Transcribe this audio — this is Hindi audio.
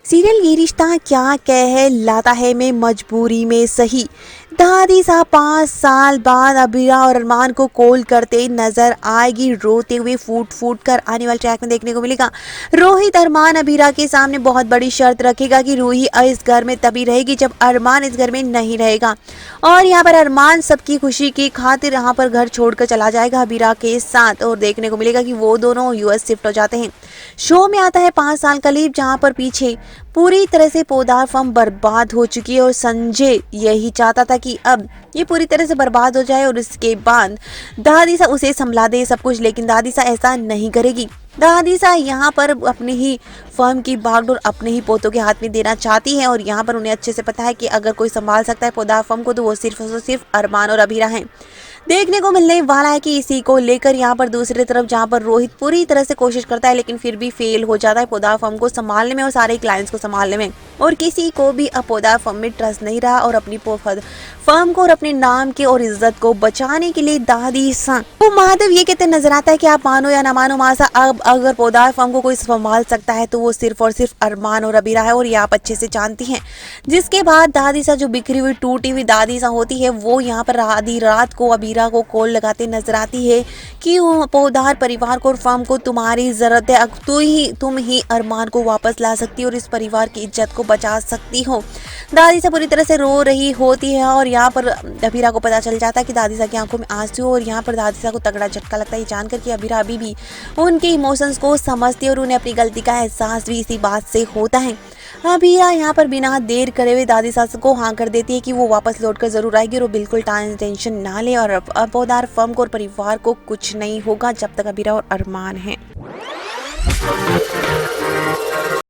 सीरियल ये रिश्ता क्या कहलाता है में मजबूरी में सही। दादी साहब 5 साल बाद अबीरा और अरमान को कॉल करते नजर आएगी, रोते हुए फूट फूट कर आने वाले ट्रैक में देखने को मिलेगा। रोहित अरमान अबीरा के सामने बहुत बड़ी शर्त रखेगा कि रूही इस घर में तभी रहेगी जब अरमान इस घर में नहीं रहेगा, और यहाँ पर अरमान सबकी खुशी की खातिर यहाँ पर घर छोड़कर चला जाएगा अबीरा के साथ, और देखने को मिलेगा कि वो दोनों यूएस शिफ्ट हो जाते हैं। शो में आता है 5 साल का लीप, जहाँ पर पीछे पूरी तरह से पौधार फर्म बर्बाद हो चुकी है और संजय यही चाहता था कि अब ये पूरी तरह से बर्बाद हो जाए और इसके बाद दादी सा उसे संभला दे सब कुछ, लेकिन दादी सा ऐसा नहीं करेगी। दादी सा यहाँ पर अपनी ही फर्म की बागडोर अपने ही पोतों के हाथ में देना चाहती है, और यहाँ पर उन्हें अच्छे से पता है कि अगर कोई संभाल सकता है पौधार फर्म को तो वो सिर्फ अरमान और अबीरा हैं। देखने को मिलने वाला है कि इसी को लेकर यहाँ पर दूसरी तरफ जहाँ पर रोहित पूरी तरह से कोशिश करता है लेकिन फिर भी फेल हो जाता है पौधार फर्म को संभालने में और सारे क्लाइंट्स को संभालने में, और किसी को भी अब पौधार फर्म में ट्रस्ट नहीं रहा, और अपनी फर्म को और अपने नाम के और इज्जत को बचाने के लिए दादी सा वो महादेव ये कहते नजर आता है कि आप मानो या ना मानो मासा, अब अगर पौधार फर्म को कोई संभाल सकता है तो वो सिर्फ और सिर्फ अरमान और अबीरा है, और ये आप अच्छे से जानती हैं। जिसके बाद दादी सा जो बिखरी हुई टूटी हुई दादी सा होती है वो यहाँ पर आधी रात को अबीरा को कॉल लगाते नजर आती है कि पौधार परिवार को और फर्म को तुम्हारी जरूरत है, अब तुम ही अरमान को वापस ला सकती हो और इस परिवार की इज्जत को बचा सकती हो। दादी सा पूरी तरह से रो रही होती है और यहाँ पर अबीरा को पता चल जाता है कि दादी सा की आंखों में आंसू, और यहाँ पर दादी सा को तगड़ा झटका लगता है ये जानकर कि अबीरा अभी भी उनके इमोशंस को समझती है और उन्हें अपनी गलती का एहसास भी इसी बात से होता है। अबीरा यहाँ पर बिना देर करे हुए दादी सास को हाँ कर देती है कि वो वापस लौटकर जरूर आएगी, और वो बिल्कुल टेंशन ना ले, और पौधार फर्म को और परिवार को कुछ नहीं होगा जब तक अबीरा और अरमान हैं।